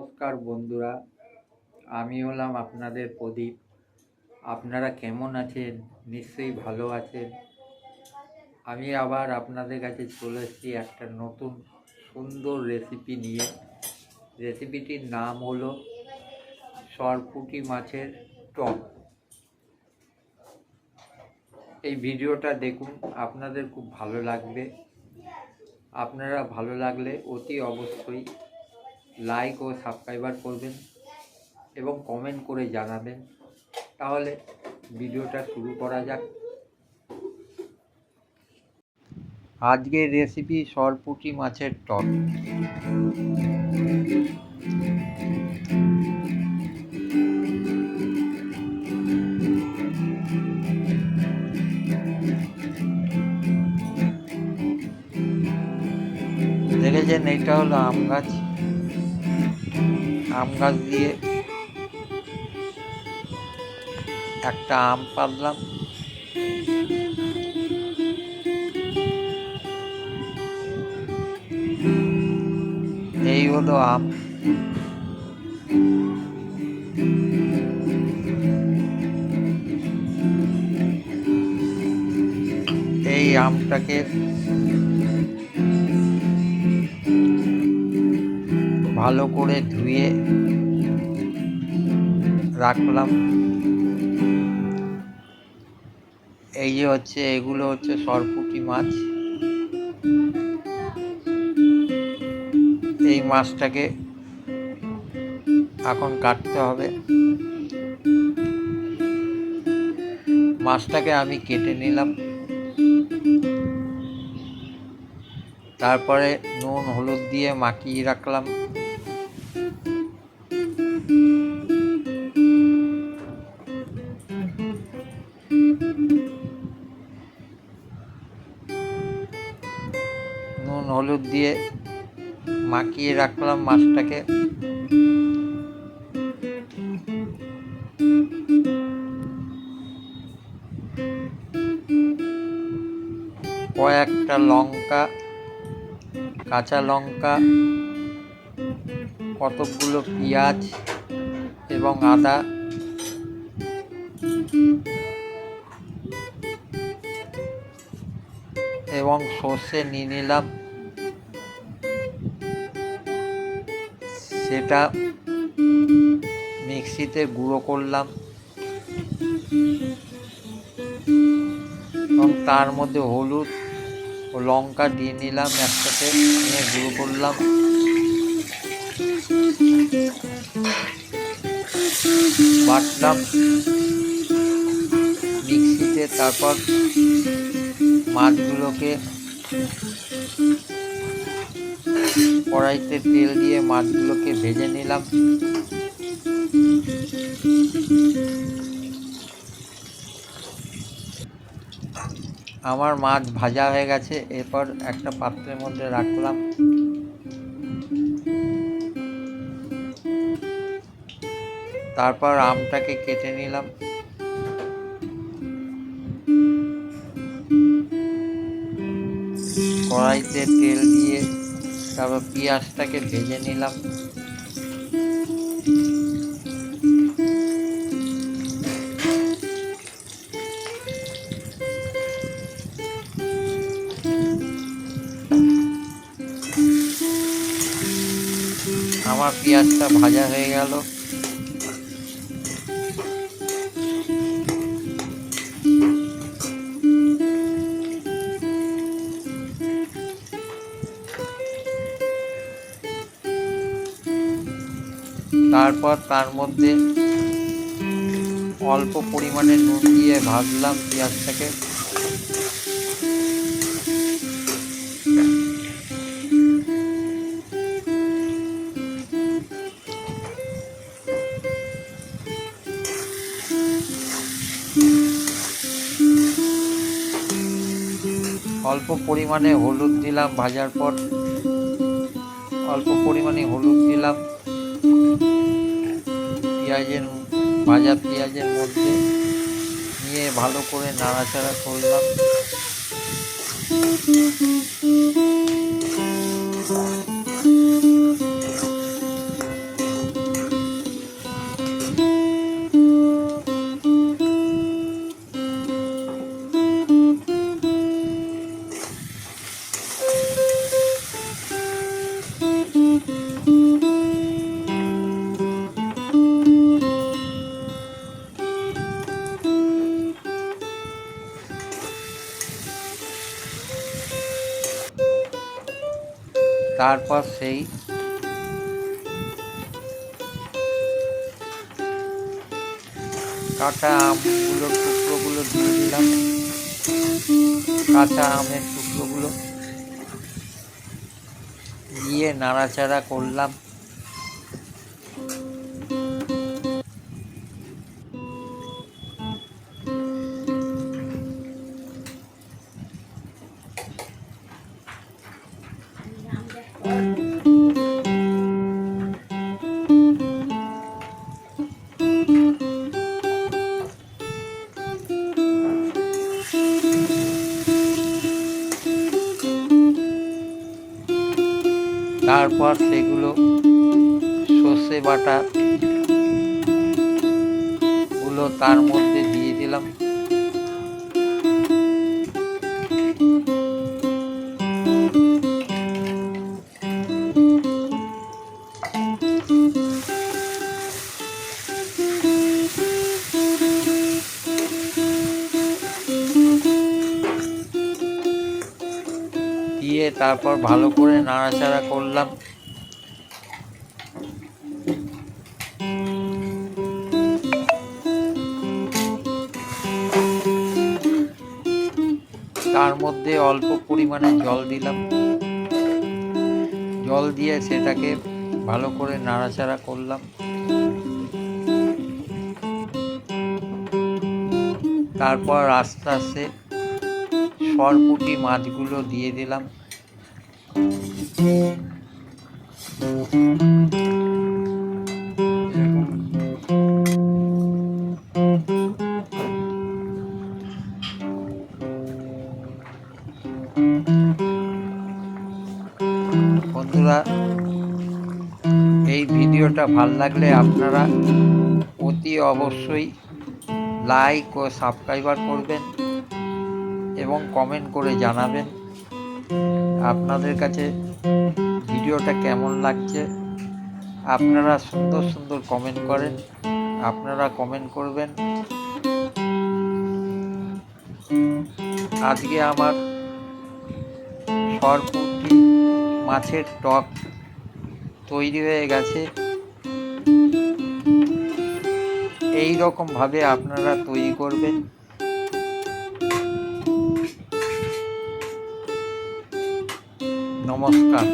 নমস্কার বন্ধুরা, আমি হলাম আপনাদের প্রদীপ। আপনারা কেমন আছেন? নিশ্চয়ই ভালো আছেন। আমি আবার আপনাদের কাছে চলে এসেছি একটা নতুন সুন্দর রেসিপি নিয়ে। রেসিপিটির নাম হলো সরপুঁটি মাছের টক। এই ভিডিওটা দেখুন, আপনাদের খুব ভালো লাগবে। আপনারা ভালো লাগলে অতি অবশ্যই লাইক ও সাবস্ক্রাইবার করবেন এবং কমেন্ট করে জানাবেন। তাহলে ভিডিওটা শুরু করা যাক। আজকের রেসিপি সরপুঁটি মাছের টক। দেখেছেন, এইটা হলো আম গাছ। আম গাছ দিয়ে একটা আম পাড়লাম। এই হলো আম। এই আমটাকে ভালো করে ধুয়ে রাখলাম। এই যে এগুলো হচ্ছে সরপুঁটি মাছ। এই মাছটাকে এখন কাটতে হবে। মাছটাকে আমি কেটে নিলাম। তারপরে নুন হলুদ দিয়ে মাখিয়ে রাখলাম। নুন হলুদ দিয়ে মাখিয়ে রাখলাম মাছটাকে। কয়েকটা লঙ্কা, কাঁচা লঙ্কা, কতকগুলো পেঁয়াজ এবং আদা এবং সর্ষে নিয়ে নিলাম। সেটা মিক্সিতে গুঁড়ো করলাম এবং তার মধ্যে হলুদ ও লঙ্কা দিয়ে নিলাম, একসাথে নিয়ে গুঁড়ো করলাম। বাটলাম মিক্সিতে। তারপর মাছগুলোকে কড়াইতে তেল দিয়ে মাছগুলোকে ভেজে নিলাম। আমার মাছ ভাজা হয়ে গেছে। এরপর একটা পাত্রের মধ্যে রাখলাম। তারপর আমটাকে কেটে নিলাম। কড়াইতে তেল দিয়ে তারপর পেঁয়াজটাকে ভেজে নিলাম। আমার পেঁয়াজটা ভাজা হয়ে গেল। তারপর তার মধ্যে অল্প পরিমাণে নুন দিয়ে ভাজলাম পেঁয়াজটাকে। অল্প পরিমাণে হলুদ দিলাম ভাজার পর। অল্প পরিমাণে হলুদ দিলাম ভাজা পেঁয়াজের মধ্যে, নিয়ে ভালো করে নাড়াচাড়া করলাম। তারপর সেই কাঁচা আমগুলোর টুকরোগুলো দিয়ে দিলাম, কাঁচা আমের টুকরোগুলো দিয়ে নাড়াচাড়া করলাম। তারপর সেগুলো সর্ষে বাটা গুলো তার মধ্যে দিয়ে দিলাম। দিয়ে তারপর ভালো করে নাড়াচাড়া করলাম। তার মধ্যে অল্প পরিমাণে জল দিলাম, জল দিয়ে সেটাকে ভালো করে নাড়াচাড়া করলাম। তারপর আস্তে আস্তে সরপুঁটি মাছগুলো দিয়ে দিলাম। বন্ধুরা, এই ভিডিওটা ভালো লাগলে আপনারা অতি অবশ্যই লাইক ও সাবস্ক্রাইবার করবেন এবং কমেন্ট করে জানাবেন আপনাদের কাছে ভিডিওটা কেমন লাগছে। আপনারা সুন্দর সুন্দর কমেন্ট করেন, আপনারা কমেন্ট করবেন। আজকে আমার সরপুঁটি মাছের টক তৈরি হয়ে গেছে। এই রকমভাবে আপনারা তৈরি করবেন। নমস্কার।